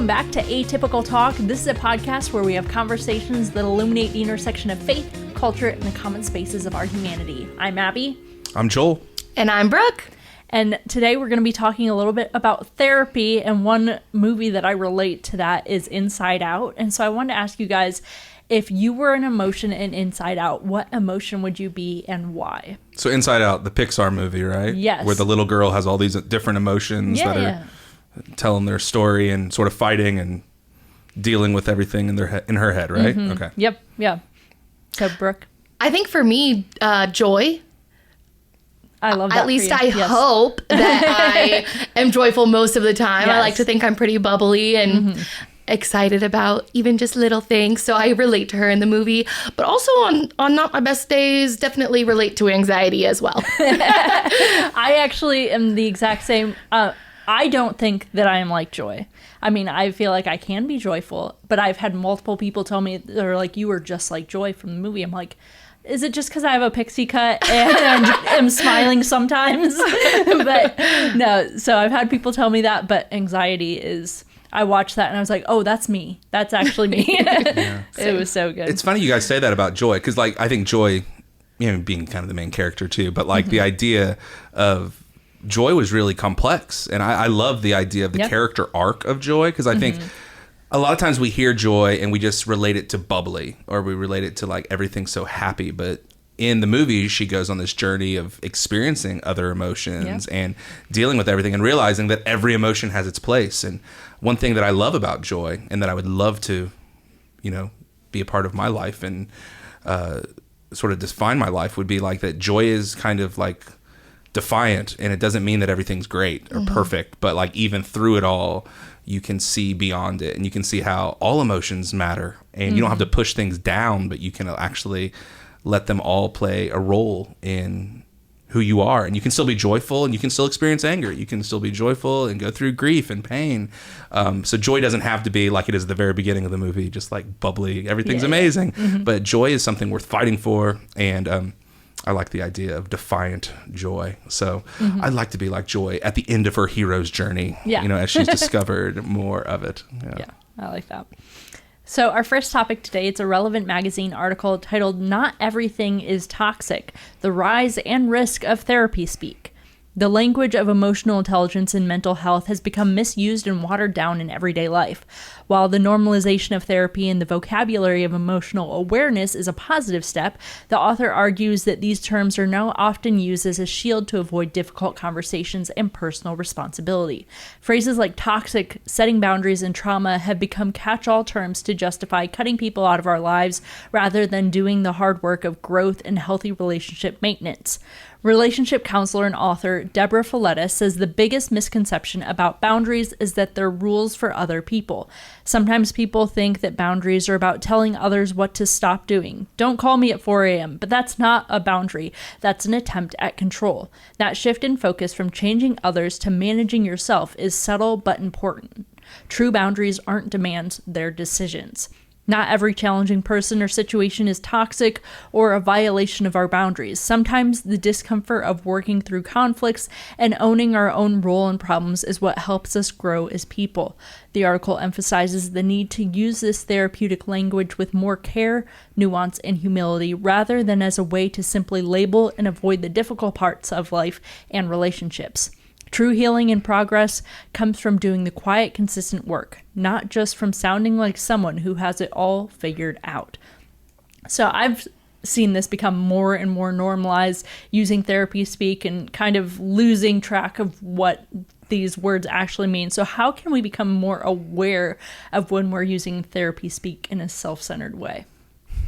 Welcome back to Atypical Talk. This is a podcast where we have conversations that illuminate the intersection of faith, culture, and the common spaces of our humanity. I'm Abby. I'm Joel. And I'm Brooke. And today we're going to be talking a little bit about therapy, and one movie that I relate to that is Inside Out. And so I wanted to ask you guys, if you were an emotion in Inside Out, what emotion would you be and why? So Inside Out, the Pixar movie, right? Yes. Where the little girl has all these different emotions that are telling their story and sort of fighting and dealing with everything in her head, right? Mm-hmm. Okay. Yep. Yeah. So Brooke? I think for me, joy. I love that. At least I hope that I am joyful most of the time. Yes. I like to think I'm pretty bubbly and excited about even just little things. So I relate to her in the movie. But also on not my best days, definitely relate to anxiety as well. I actually am the exact same. I don't think that I am like Joy. I mean, I feel like I can be joyful, but I've had multiple people tell me, they're like, you were just like Joy from the movie. I'm like, is it just because I have a pixie cut and am smiling sometimes? But no, so I've had people tell me that, but anxiety is, I watched that and I was like, oh, that's me. That's actually me. It was so good. It's funny you guys say that about Joy, because like I think Joy, being kind of the main character too, but like the idea of Joy was really complex, and I love the idea of the character arc of Joy, because I think a lot of times we hear Joy and we just relate it to bubbly, or we relate it to like everything's so happy, but in the movie she goes on this journey of experiencing other emotions and dealing with everything and realizing that every emotion has its place. And one thing that I love about Joy, and that I would love to be a part of my life and sort of define my life, would be like that Joy is kind of like defiant, and it doesn't mean that everything's great or perfect, but like even through it all you can see beyond it, and you can see how all emotions matter, and you don't have to push things down, but you can actually let them all play a role in who you are. And you can still be joyful, and you can still experience anger, you can still be joyful and go through grief and pain. So joy doesn't have to be like it is at the very beginning of the movie, just like bubbly, everything's amazing. But joy is something worth fighting for, and I like the idea of defiant joy. So I'd like to be like Joy at the end of her hero's journey, as she's discovered more of it. Yeah, I like that. So our first topic today, it's a Relevant magazine article titled "Not Everything is Toxic: The Rise and Risk of Therapy Speak." The language of emotional intelligence and mental health has become misused and watered down in everyday life. While the normalization of therapy and the vocabulary of emotional awareness is a positive step, the author argues that these terms are now often used as a shield to avoid difficult conversations and personal responsibility. Phrases like toxic, setting boundaries, and trauma have become catch-all terms to justify cutting people out of our lives rather than doing the hard work of growth and healthy relationship maintenance. Relationship counselor and author Deborah Folletta says the biggest misconception about boundaries is that they're rules for other people. Sometimes people think that boundaries are about telling others what to stop doing. Don't call me at 4 a.m., but that's not a boundary. That's an attempt at control. That shift in focus from changing others to managing yourself is subtle but important. True boundaries aren't demands, they're decisions. Not every challenging person or situation is toxic or a violation of our boundaries. Sometimes the discomfort of working through conflicts and owning our own role in problems is what helps us grow as people. The article emphasizes the need to use this therapeutic language with more care, nuance, and humility, rather than as a way to simply label and avoid the difficult parts of life and relationships. True healing and progress comes from doing the quiet, consistent work, not just from sounding like someone who has it all figured out. So I've seen this become more and more normalized, using therapy speak and kind of losing track of what these words actually mean. So how can we become more aware of when we're using therapy speak in a self-centered way?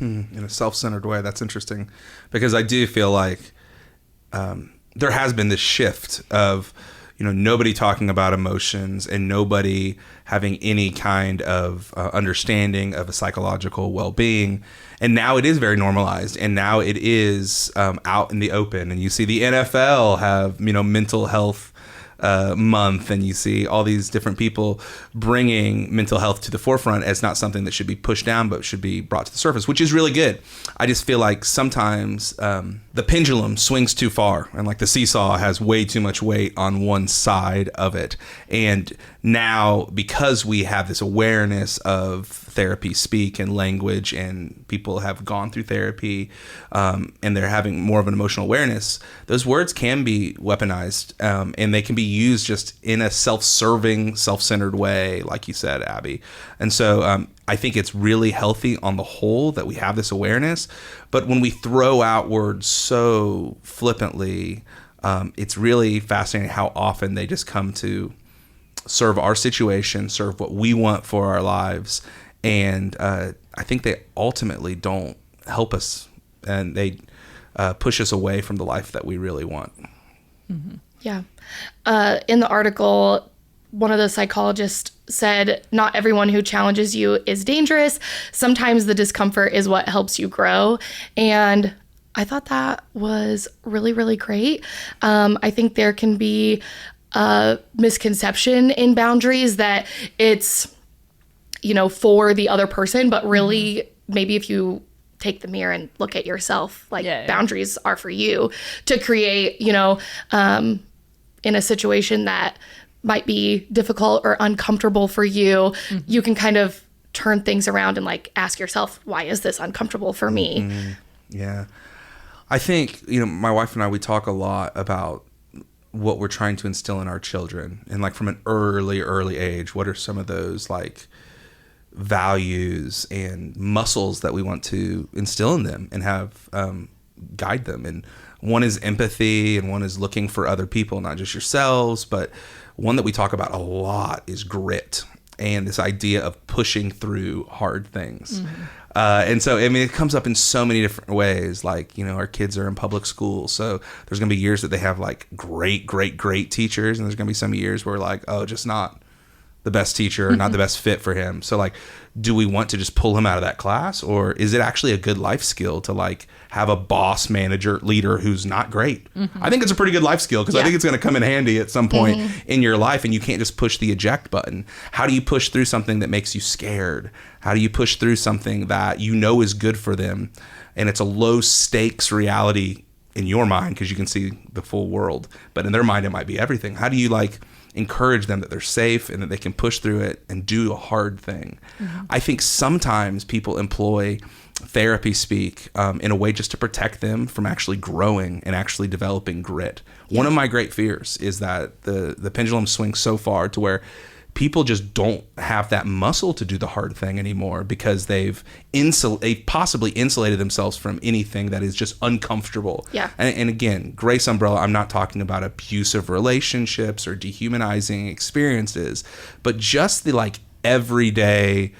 In a self-centered way, that's interesting, because I do feel like there has been this shift of nobody talking about emotions and nobody having any kind of understanding of a psychological well-being. And now it is very normalized, and now it is out in the open. And you see the NFL have mental health month, and you see all these different people bringing mental health to the forefront as not something that should be pushed down but should be brought to the surface, which is really good. I just feel like sometimes the pendulum swings too far, and like the seesaw has way too much weight on one side of it. And now, because we have this awareness of therapy speak and language, and people have gone through therapy, and they're having more of an emotional awareness, those words can be weaponized, and they can be used just in a self-serving, self-centered way, like you said, Abby. And so I think it's really healthy on the whole that we have this awareness. But when we throw out words so flippantly, it's really fascinating how often they just come to serve our situation, serve what we want for our lives. And I think they ultimately don't help us, and they push us away from the life that we really want. Mm-hmm. Yeah. In the article, one of the psychologists said, not everyone who challenges you is dangerous. Sometimes the discomfort is what helps you grow. And I thought that was really, really great. I think there can be a misconception in boundaries that it's, for the other person, but really maybe if you take the mirror and look at yourself, boundaries are for you to create, in a situation that might be difficult or uncomfortable for you, you can kind of turn things around and ask yourself, why is this uncomfortable for me? Mm-hmm. Yeah. I think, my wife and I, we talk a lot about what we're trying to instill in our children, and from an early age, what are some of those values and muscles that we want to instill in them and have guide them. And one is empathy, and one is looking for other people, not just yourselves, but one that we talk about a lot is grit, and this idea of pushing through hard things. Mm-hmm. And so, it comes up in so many different ways. Our kids are in public school, so there's going to be years that they have great teachers, and there's going to be some years where just not the best teacher, not the best fit for him. So do we want to just pull him out of that class, or is it actually a good life skill to have a boss, manager, leader who's not great? Mm-hmm. I think it's a pretty good life skill, because I think it's going to come in handy at some point in your life, and you can't just push the eject button. How do you push through something that makes you scared? How do you push through something that is good for them, and it's a low stakes reality in your mind because you can see the full world, but in their mind it might be everything? How do you encourage them that they're safe and that they can push through it and do a hard thing? Mm-hmm. I think sometimes people employ therapy speak in a way just to protect them from actually growing and actually developing grit. Yeah. One of my great fears is that the pendulum swings so far to where people just don't have that muscle to do the hard thing anymore, because they've possibly insulated themselves from anything that is just uncomfortable. Yeah. And again, Grace Umbrella, I'm not talking about abusive relationships or dehumanizing experiences, but just the everyday,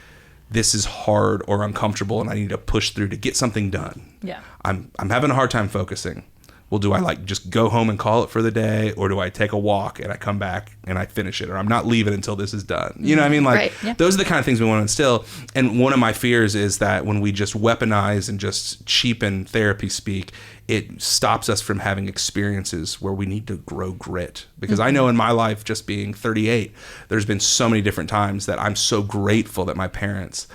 this is hard or uncomfortable and I need to push through to get something done. Yeah. I'm having a hard time focusing. Well, do I just go home and call it for the day, or do I take a walk and I come back and I finish it, or I'm not leaving until this is done? You know what I mean? Right. Yeah. Those are the kind of things we want to instill. And one of my fears is that when we just weaponize and just cheapen therapy speak, it stops us from having experiences where we need to grow grit. Because I know in my life, just being 38, there's been so many different times that I'm so grateful that my parents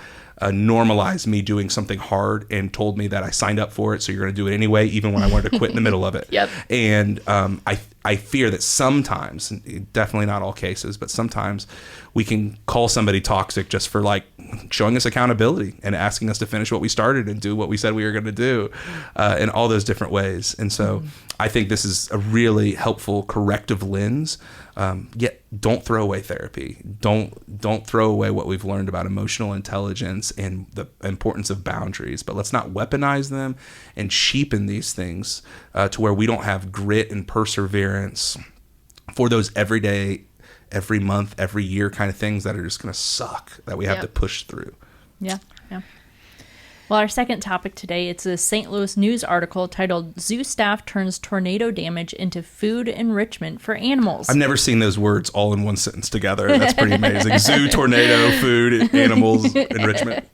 normalized me doing something hard and told me that I signed up for it, so you're going to do it anyway, even when I wanted to quit in the middle of it. Yep. And I fear that sometimes, definitely not all cases, but sometimes we can call somebody toxic just for showing us accountability and asking us to finish what we started and do what we said we were going to do, in all those different ways. And so I think this is a really helpful corrective lens. Yet don't throw away therapy. Don't throw away what we've learned about emotional intelligence and the importance of boundaries. But let's not weaponize them and cheapen these things to where we don't have grit and perseverance for those everyday, every month, every year kind of things that are just going to suck, that we have to push through. Yeah. Well, our second topic today, it's a St. Louis News article titled "Zoo Staff Turns Tornado Damage into Food Enrichment for Animals." I've never seen those words all in one sentence together. That's pretty amazing. Zoo, tornado, food, animals, enrichment.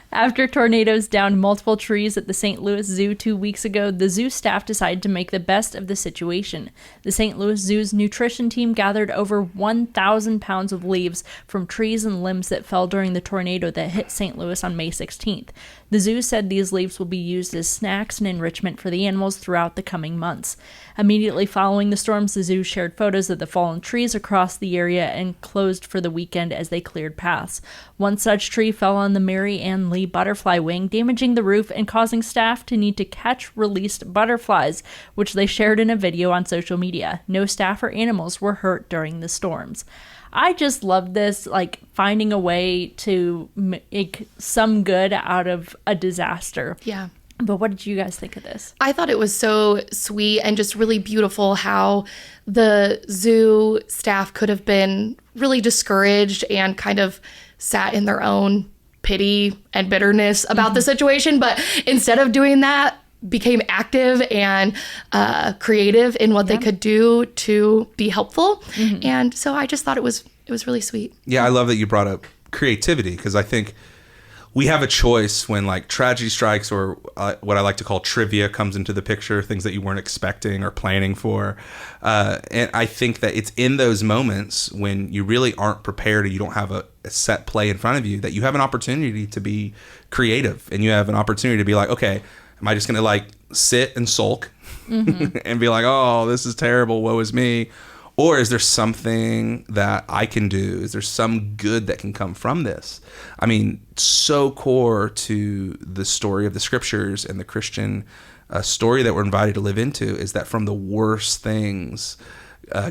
After tornadoes downed multiple trees at the St. Louis Zoo 2 weeks ago, the zoo staff decided to make the best of the situation. The St. Louis Zoo's nutrition team gathered over 1,000 pounds of leaves from trees and limbs that fell during the tornado that hit St. Louis on May 16th. The zoo said these leaves will be used as snacks and enrichment for the animals throughout the coming months. Immediately following the storms, the zoo shared photos of the fallen trees across the area and closed for the weekend as they cleared paths. One such tree fell on the Mary Ann Lee butterfly wing, damaging the roof and causing staff to need to catch released butterflies, which they shared in a video on social media. No staff or animals were hurt during the storms. I just love this, like, finding a way to make some good out of a disaster. Yeah. But what did you guys think of this? I thought it was so sweet and just really beautiful how the zoo staff could have been really discouraged and kind of sat in their own pity and bitterness about the situation. But instead of doing that, became active and creative in what they could do to be helpful. And so I just thought it was really sweet. Yeah, I love that you brought up creativity, because I think we have a choice when like tragedy strikes, or what I like to call trivia comes into the picture, things that you weren't expecting or planning for. And I think that it's in those moments when you really aren't prepared, or you don't have a set play in front of you, that you have an opportunity to be creative, and you have an opportunity to be like, okay, am I just going to like sit and sulk and be like, oh, this is terrible, woe is me? Or is there something that I can do? Is there some good that can come from this? I mean, so core to the story of the scriptures and the Christian story that we're invited to live into is that from the worst things,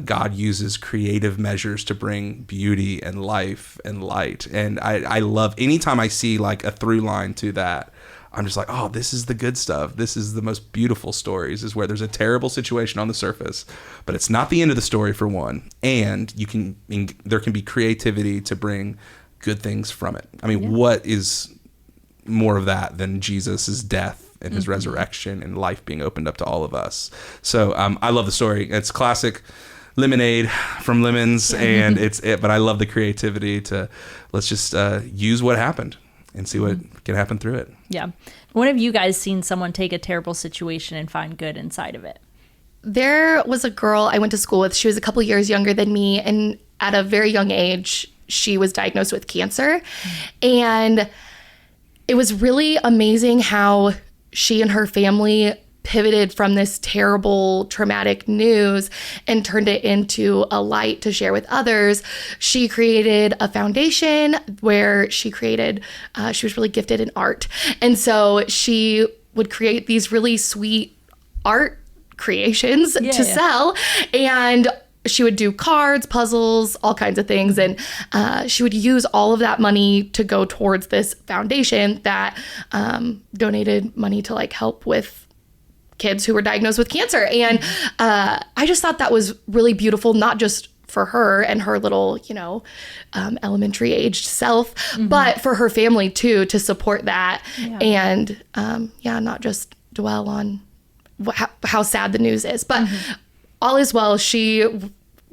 God uses creative measures to bring beauty and life and light. And I love, anytime I see like a through line to that, I'm just like, oh, this is the good stuff. This is the most beautiful stories, is where there's a terrible situation on the surface, but it's not the end of the story, for one. And there can be creativity to bring good things from it. I mean, what is more of that than Jesus' death and his resurrection and life being opened up to all of us? So I love the story. It's classic lemonade from Lemons, and but I love the creativity to, let's just use what happened and see what can happen through it. Yeah. When have you guys seen someone take a terrible situation and find good inside of it? There was a girl I went to school with. She was a couple years younger than me, and at a very young age, she was diagnosed with cancer. And it was really amazing how she and her family pivoted from this terrible, traumatic news and turned it into a light to share with others. She created a foundation where she was really gifted in art. And so she would create these really sweet art creations to sell. And she would do cards, puzzles, all kinds of things. And she would use all of that money to go towards this foundation that donated money to like help with kids who were diagnosed with cancer. And I just thought that was really beautiful, not just for her and her little, elementary aged self, but for her family too, to support that. And not just dwell on how sad the news is, but all is well. She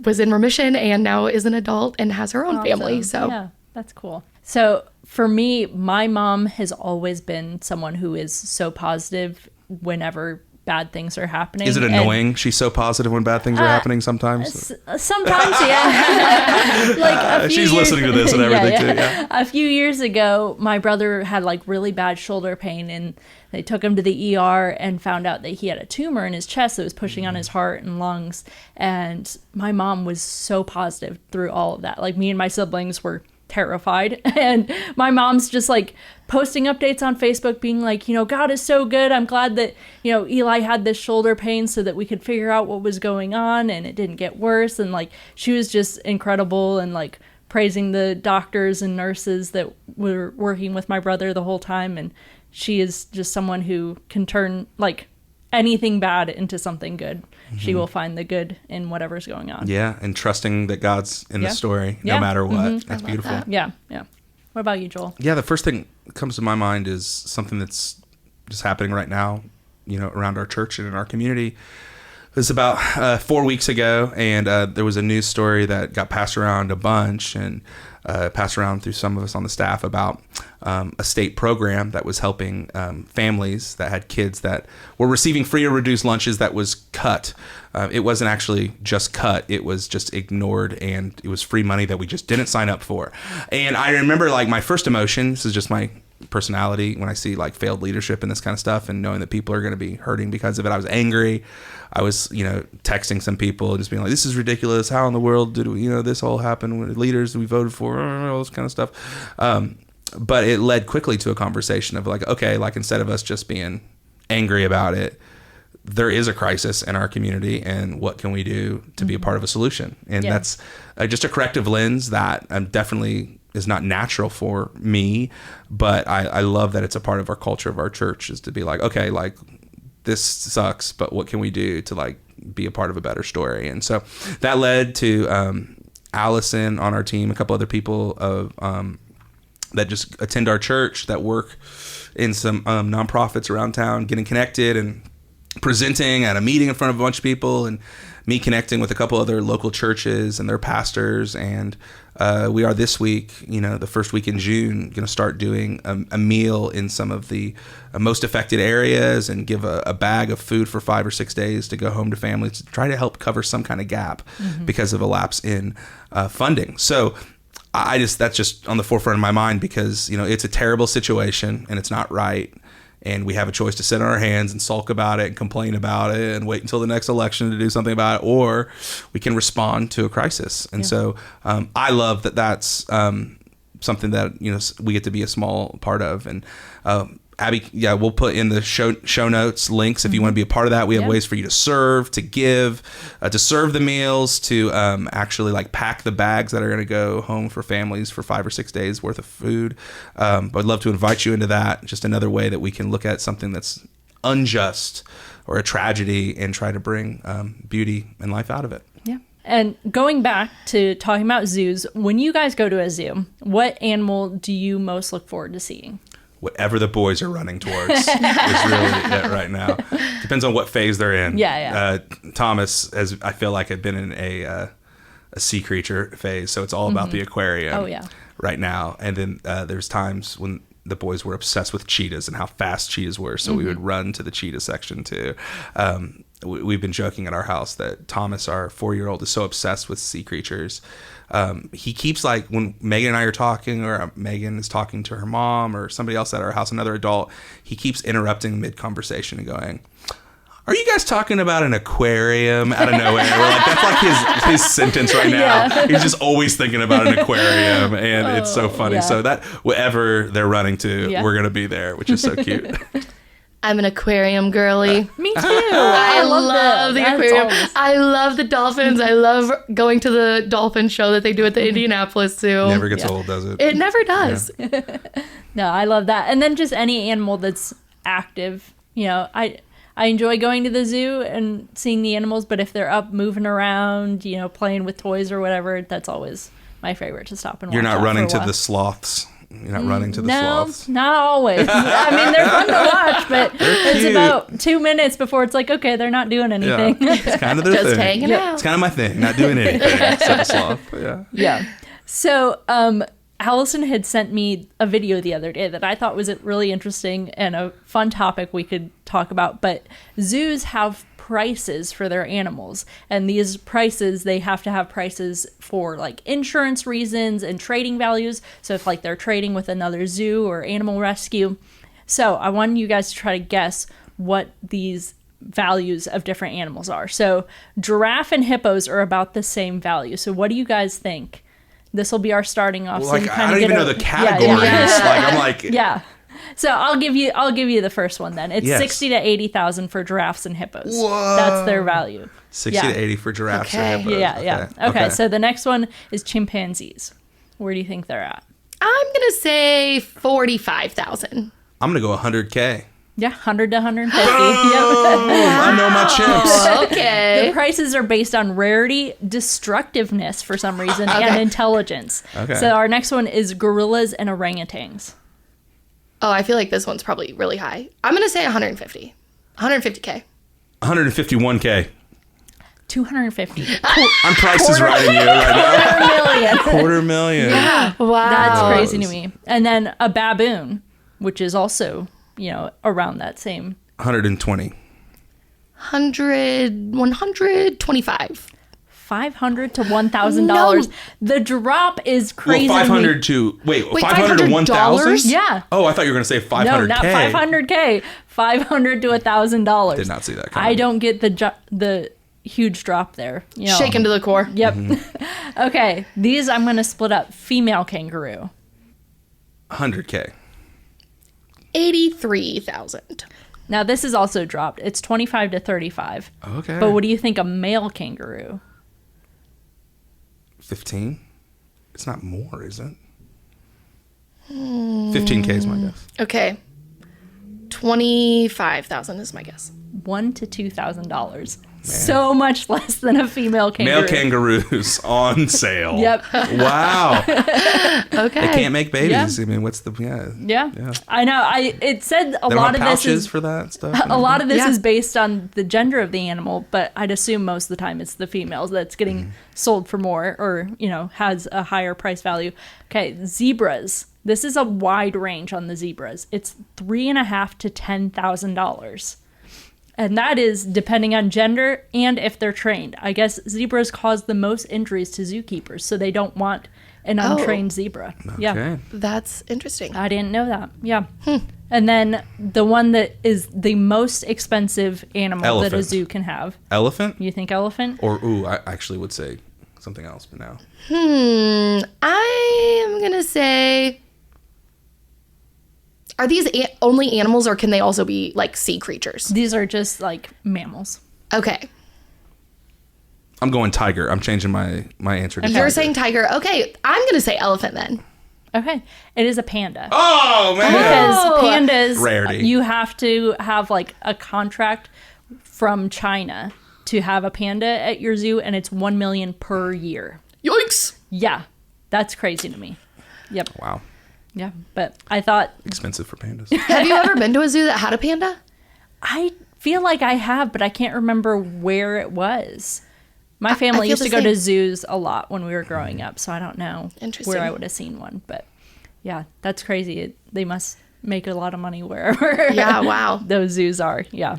was in remission and now is an adult and has her own family. So yeah, that's cool. So for me, my mom has always been someone who is so positive whenever bad things are happening. Is it annoying? She's so positive when bad things are happening sometimes? Sometimes, yeah. Like she's listening to this and everything too. Yeah. A few years ago, my brother had like really bad shoulder pain, and they took him to the ER and found out that he had a tumor in his chest that was pushing on his heart and lungs. And my mom was so positive through all of that. Like, me and my siblings were terrified, and my mom's just like posting updates on Facebook being like, God is so good. I'm glad that, Eli had this shoulder pain so that we could figure out what was going on and it didn't get worse. And like, she was just incredible, and like praising the doctors and nurses that were working with my brother the whole time. And she is just someone who can turn like anything bad into something good. She will find the good in whatever's going on. Yeah, and trusting that God's in the story no matter what. That's beautiful. That. Yeah. What about you, Joel? Yeah, the first thing that comes to my mind is something that's just happening right now, around our church and in our community. It was about 4 weeks ago, and there was a news story that got passed around a bunch and passed around through some of us on the staff about a state program that was helping families that had kids that were receiving free or reduced lunches that was cut. It wasn't actually just cut, it was just ignored, and it was free money that we just didn't sign up for. And I remember like my first emotion, this is just my personality when I see like failed leadership and this kind of stuff, and knowing that people are going to be hurting because of it. I was angry. I was, texting some people and just being like, this is ridiculous. How in the world did we, this all happen with leaders we voted for, all this kind of stuff. But it led quickly to a conversation of like, okay, like instead of us just being angry about it, there is a crisis in our community, and what can we do to be a part of a solution? And that's just a corrective lens that definitely is not natural for me, but I love that it's a part of our culture of our church, is to be like, okay, like this sucks, but what can we do to like be a part of a better story? And so that led to Allison on our team, a couple other people of that just attend our church, that work in some nonprofits around town, getting connected and presenting at a meeting in front of a bunch of people, and me connecting with a couple other local churches and their pastors. And we are this week, the first week in June, going to start doing a meal in some of the most affected areas, and give a bag of food for 5 or 6 days to go home to families to try to help cover some kind of gap because of a lapse in funding. So that's just on the forefront of my mind, because, it's a terrible situation and it's not right. And we have a choice to sit on our hands and sulk about it and complain about it and wait until the next election to do something about it, or we can respond to a crisis. And so I love that that's something that, we get to be a small part of. And Abby, we'll put in the show notes links if you want to be a part of that. We have ways for you to serve, to give, to serve the meals, to actually like pack the bags that are going to go home for families for 5 or 6 days worth of food. But I'd love to invite you into that. Just another way that we can look at something that's unjust or a tragedy and try to bring beauty and life out of it. Yeah. And going back to talking about zoos, when you guys go to a zoo, what animal do you most look forward to seeing? Whatever the boys are running towards is really it right now. Depends on what phase they're in. Thomas, I feel like, had been in a sea creature phase, so it's all about the aquarium right now. And then there's times when the boys were obsessed with cheetahs and how fast cheetahs were, so we would run to the cheetah section too. We've been joking at our house that Thomas, our 4-year-old, is so obsessed with sea creatures. He keeps, like, when Megan and I are talking, or Megan is talking to her mom or somebody else at our house, another adult, he keeps interrupting mid-conversation and going, "Are you guys talking about an aquarium?" out of nowhere. We're like, that's like his sentence right now. He's just always thinking about an aquarium, and it's so funny. So that whatever they're running to, we're going to be there, which is so cute. I'm an aquarium girly. Me too. I love the aquarium. I love the dolphins. I love going to the dolphin show that they do at the Indianapolis Zoo. Never gets old, does it? It never does. Yeah. No, I love that. And then just any animal that's active. I enjoy going to the zoo and seeing the animals, but if they're up moving around, playing with toys or whatever, that's always my favorite to stop and watch. You're not running to the sloths. You're not running to the sloths. No, not always. I mean, they're fun to watch, but it's about 2 minutes before it's like, okay, they're not doing anything. Yeah. It's kind of their just thing. Hanging out. It's kind of my thing, not doing anything except a sloth. Yeah. So, Allison had sent me a video the other day that I thought was really interesting and a fun topic we could talk about. But zoos have prices for their animals, and these prices, they have to have prices for like insurance reasons and trading values. So if like they're trading with another zoo or animal rescue. So I wanted you guys to try to guess what these values of different animals are. So giraffe and hippos are about the same value. So what do you guys think? This will be our starting off. Well, like, I don't even know the categories. Yeah. So I'll give you the first one then. It's 60 to 80,000 for giraffes and hippos. Whoa. That's their value. 60 to 80 for giraffes and hippos. Yeah. Okay, so the next one is chimpanzees. Where do you think they're at? I'm going to say 45,000. I'm going to go 100K. Yeah, 100 to 150. Yep. I know my chimps. Okay. The prices are based on rarity, destructiveness for some reason, and intelligence. Okay. So our next one is gorillas and orangutans. Oh, I feel like this one's probably really high. I'm going to say 150. 150K. 151K. 250. I'm Price is Right in you right now. $250,000. Yeah. Wow. That's crazy to me. And then a baboon, which is also, around that same. 120. 125. $500 to $1,000. No. The drop is crazy. Well, 500 to 500 to 1,000. Yeah. Oh, I thought you were going to say 500K. No, not 500K. 500 to $1,000. Did not see that coming. I don't get the huge drop there. You know. Shaken to the core. Yep. Okay, these I'm going to split up. Female kangaroo. 100K. 83,000. Now this is also dropped. It's 25 to 35. Okay. But what do you think a male kangaroo? 15. It's not more, is it? 15K is my guess. Okay. 25,000 is my guess. $1,000 to $2,000. So much less than a female kangaroo. Male kangaroos on sale. Yep. Wow. Okay. They can't make babies. Yeah. I mean, what's the Yeah. I know. It said a They don't lot have of this pouches is for that stuff. a lot of this Yeah. is based on the gender of the animal, but I'd assume most of the time it's the females that's getting sold for more, or has a higher price value. Okay, zebras. This is a wide range on the zebras. It's $3,500 to $10,000. And that is depending on gender and if they're trained. I guess zebras cause the most injuries to zookeepers, so they don't want an untrained zebra. Yeah. Okay. That's interesting. I didn't know that. Yeah. And then the one that is the most expensive animal that a Elephant. zoo can have. Elephant? You think elephant? Or, I actually would say something else, but now. I am going to say... Are these only animals, or can they also be like sea creatures? These are just like mammals. Okay. I'm going tiger. I'm changing my answer to Okay. You're tiger. saying tiger. Okay. I'm going to say elephant then. Okay. It is a panda. Oh, man. Because Oh. pandas, Rarity. you have to have like a contract from China to have a panda at your zoo, and it's $1 million per year. Yikes. Yeah. That's crazy to me. Yep. Wow. Yeah. But I thought, Expensive for pandas. Have you ever been to a zoo that had a panda? I feel like I have, but I can't remember where it was. My family feel used the to go to same. zoos a lot when we were growing up, so I don't know Interesting. where I would have seen one. But yeah, that's crazy. They must make a lot of money wherever Yeah, wow. those zoos are. Yeah.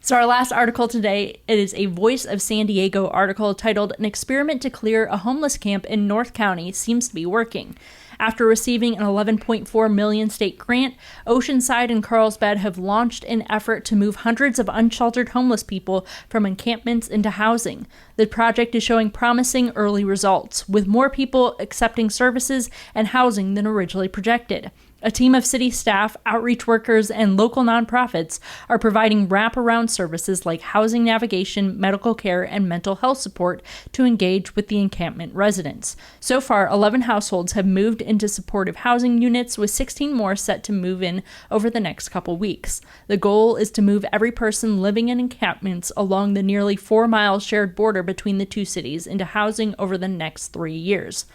So our last article today, it is a Voice of San Diego article titled "An Experiment to Clear a Homeless Camp in North County Seems to Be Working." After receiving an $11.4 million state grant, Oceanside and Carlsbad have launched an effort to move hundreds of unsheltered homeless people from encampments into housing. The project is showing promising early results, with more people accepting services and housing than originally projected. A team of city staff, outreach workers, and local nonprofits are providing wraparound services like housing navigation, medical care, and mental health support to engage with the encampment residents. So far, 11 households have moved into supportive housing units, with 16 more set to move in over the next couple weeks. The goal is to move every person living in encampments along the nearly 4-mile shared border between the two cities into housing over the next 3 years.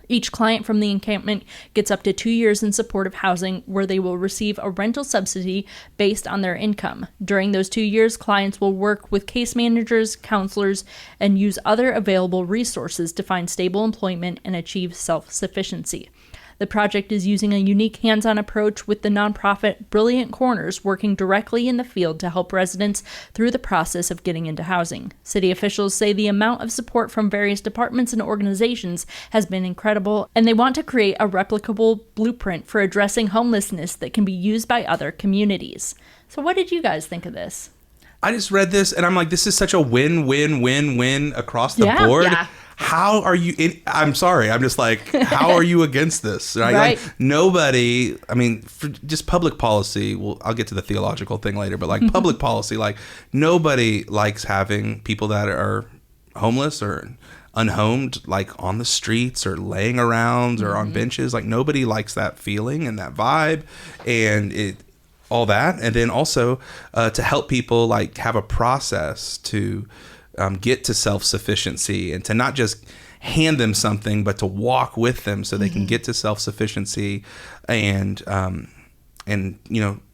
Each client from the encampment gets up to 2 years in supportive housing, where they will receive a rental subsidy based on their income. During those 2 years, clients will work with case managers, counselors, and use other available resources to find stable employment and achieve self-sufficiency. The project is using a unique hands-on approach, with the nonprofit Brilliant Corners working directly in the field to help residents through the process of getting into housing. City officials say the amount of support from various departments and organizations has been incredible, and they want to create a replicable blueprint for addressing homelessness that can be used by other communities. So what did you guys think of this? I just read this and I'm like, this is such a win-win-win-win across the Yeah. board. Yeah. How are you I'm sorry. I'm just like, how are you against this? Right? Right. Like, nobody, I mean, for just public policy, well, I'll get to the theological thing later, but like public policy, like nobody likes having people that are homeless or unhomed, like on the streets or laying around or on benches. Like nobody likes that feeling and that vibe, and all that. And then also to help people like have a process to get to self-sufficiency, and to not just hand them something, but to walk with them so they can get to self-sufficiency and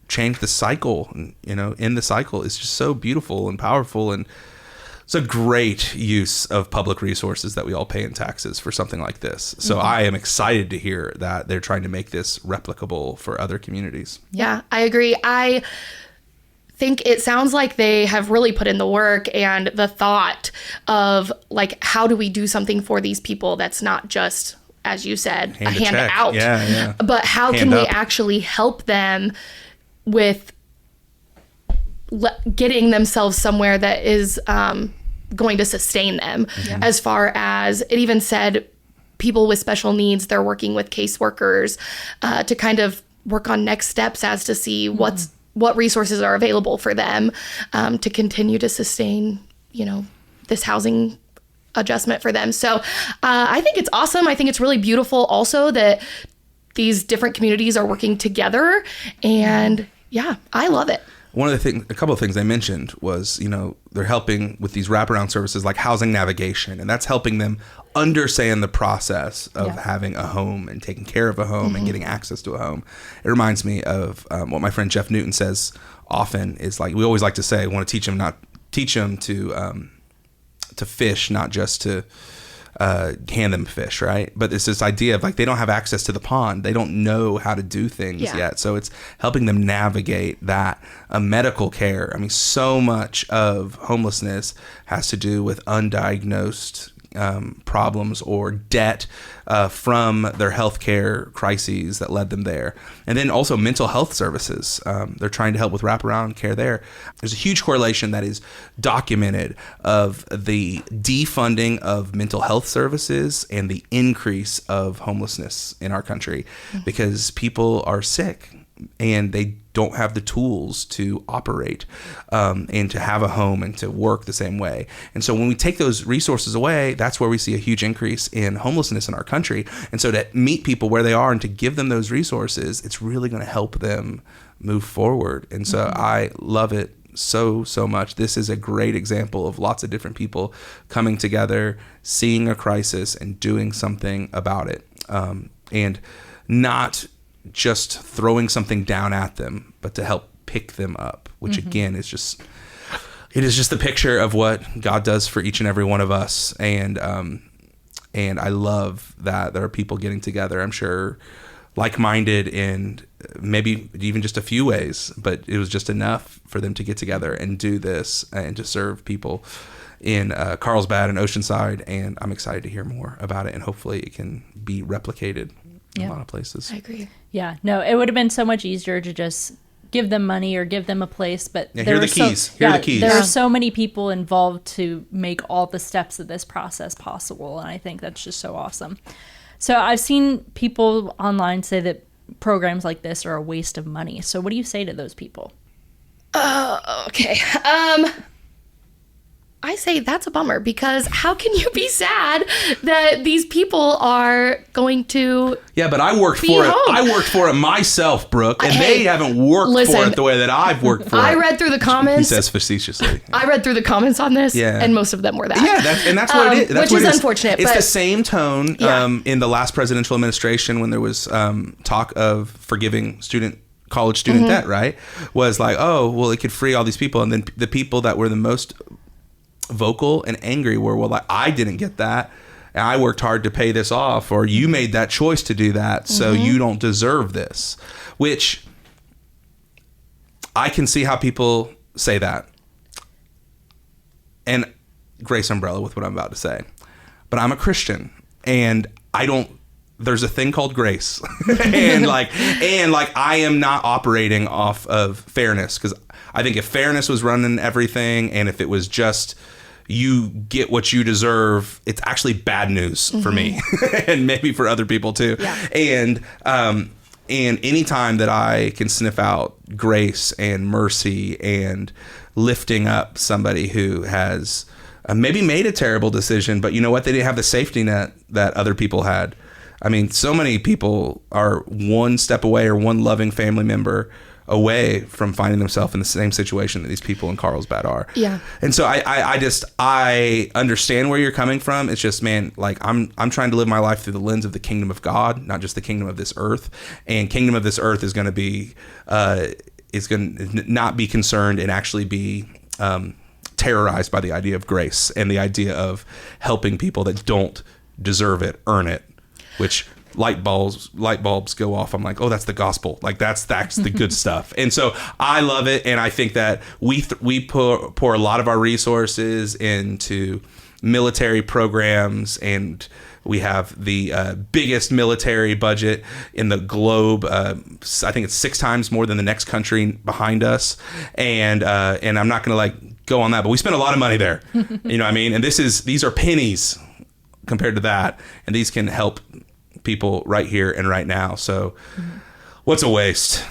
change the cycle, end the cycle is just so beautiful and powerful. And it's a great use of public resources that we all pay in taxes for something like this. So I am excited to hear that they're trying to make this replicable for other communities. Yeah, I agree. I think it sounds like they have really put in the work and the thought of like, how do we do something for these people that's not just, as you said, a hand out, but how can we actually help them with getting themselves somewhere that is going to sustain them. As far as it even said, people with special needs, they're working with caseworkers to kind of work on next steps as to see what resources are available for them to continue to sustain, this housing adjustment for them. So I think it's awesome. I think it's really beautiful also that these different communities are working together, and I love it. A couple of things I mentioned was, they're helping with these wraparound services like housing navigation, and that's helping them understand the process of having a home and taking care of a home and getting access to a home. It reminds me of what my friend Jeff Newton says often is like, we always like to say, we want to teach them to fish, not just to hand them fish, right? But it's this idea of like, they don't have access to the pond. They don't know how to do things yet. So it's helping them navigate that. Medical care. I mean, so much of homelessness has to do with undiagnosed problems or debt from their healthcare crises that led them there. And then also mental health services. They're trying to help with wraparound care there. There's a huge correlation that is documented of the defunding of mental health services and the increase of homelessness in our country because people are sick and they don't have the tools to operate and to have a home and to work the same way. And so when we take those resources away, that's where we see a huge increase in homelessness in our country. And so to meet people where they are and to give them those resources, it's really going to help them move forward. And so I love it so much. This is a great example of lots of different people coming together, seeing a crisis and doing something about it. And not just throwing something down at them, but to help pick them up, which again is just the picture of what God does for each and every one of us. And I love that there are people getting together, I'm sure like-minded in maybe even just a few ways, but it was just enough for them to get together and do this and to serve people in Carlsbad and Oceanside. And I'm excited to hear more about it, and hopefully it can be replicated in a lot of places. I agree. Yeah, no, it would have been so much easier to just give them money or give them a place, but here are the keys. Here are the keys. There are so many people involved to make all the steps of this process possible, and I think that's just so awesome. So I've seen people online say that programs like this are a waste of money. So what do you say to those people? Okay. I say that's a bummer, because how can you be sad that these people are going to but I worked for it. I worked for it myself, Brooke, and they haven't worked for it the way that I've worked for it. I read through the comments. He says facetiously. I read through the comments on this, and most of them were that. Yeah, that's what it is. That's which is unfortunate. It's the same tone in the last presidential administration when there was talk of forgiving college student debt, right? Was like, oh, well, it could free all these people. And then the people that were the most vocal and angry were, well, like, I didn't get that, and I worked hard to pay this off, or you made that choice to do that, so you don't deserve this. Which I can see how people say that, and grace umbrella with what I'm about to say, but I'm a Christian, and there's a thing called grace. and like I am not operating off of fairness, because I think if fairness was running everything, and if it was just you get what you deserve, it's actually bad news for me and maybe for other people too. And anytime that I can sniff out grace and mercy and lifting up somebody who has maybe made a terrible decision, but you know what? They didn't have the safety net that other people had. I mean, so many people are one step away, or one loving family member away from finding themselves in the same situation that these people in Carlsbad are. Yeah. And so I understand where you're coming from. It's just, man, like I'm trying to live my life through the lens of the kingdom of God, not just the kingdom of this earth. And kingdom of this earth is going to be, is going to not be concerned and actually be terrorized by the idea of grace and the idea of helping people that don't deserve it, earn it, which light bulbs go off. I'm like, oh, that's the gospel. Like that's the good stuff. And so I love it. And I think that we pour a lot of our resources into military programs, and we have the biggest military budget in the globe. I think it's 6 times more than the next country behind us. And I'm not going to like go on that, but we spend a lot of money there. You know what I mean? And these are pennies compared to that. And these can help people right here and right now. So what's a waste,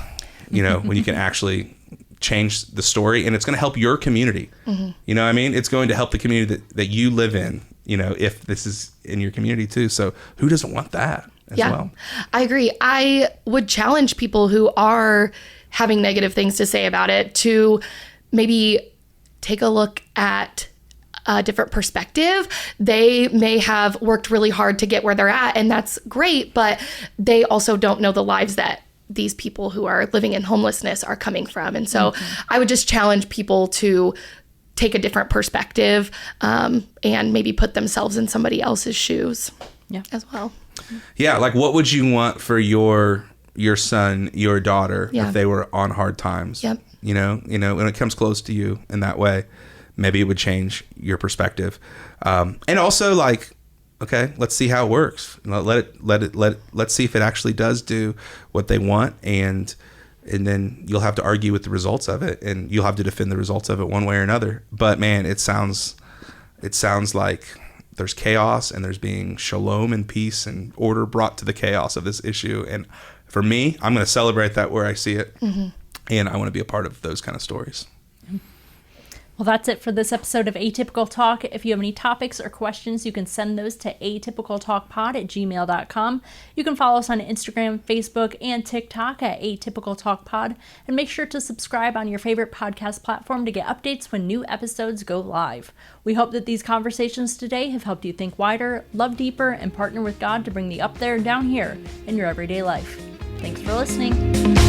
you know, when you can actually change the story, and it's going to help your community. You know what I mean? It's going to help the community that you live in, you know, if this is in your community too. So who doesn't want that as well? I agree. I would challenge people who are having negative things to say about it to maybe take a look at a different perspective. They may have worked really hard to get where they're at, and that's great, but they also don't know the lives that these people who are living in homelessness are coming from. And so I would just challenge people to take a different perspective, and maybe put themselves in somebody else's shoes as well. Yeah. Like, what would you want for your son, your daughter, if they were on hard times? You know, when it comes close to you in that way, maybe it would change your perspective. And also, like, okay, let's see how it works. Let's see if it actually does do what they want, and then you'll have to argue with the results of it, and you'll have to defend the results of it one way or another. But man, it sounds like there's chaos, and there's being shalom and peace and order brought to the chaos of this issue. And for me, I'm going to celebrate that where I see it, and I want to be a part of those kind of stories. Well, that's it for this episode of Atypical Talk. If you have any topics or questions, you can send those to atypicaltalkpod@gmail.com. You can follow us on Instagram, Facebook, and TikTok at atypicaltalkpod. And make sure to subscribe on your favorite podcast platform to get updates when new episodes go live. We hope that these conversations today have helped you think wider, love deeper, and partner with God to bring the up there and down here in your everyday life. Thanks for listening.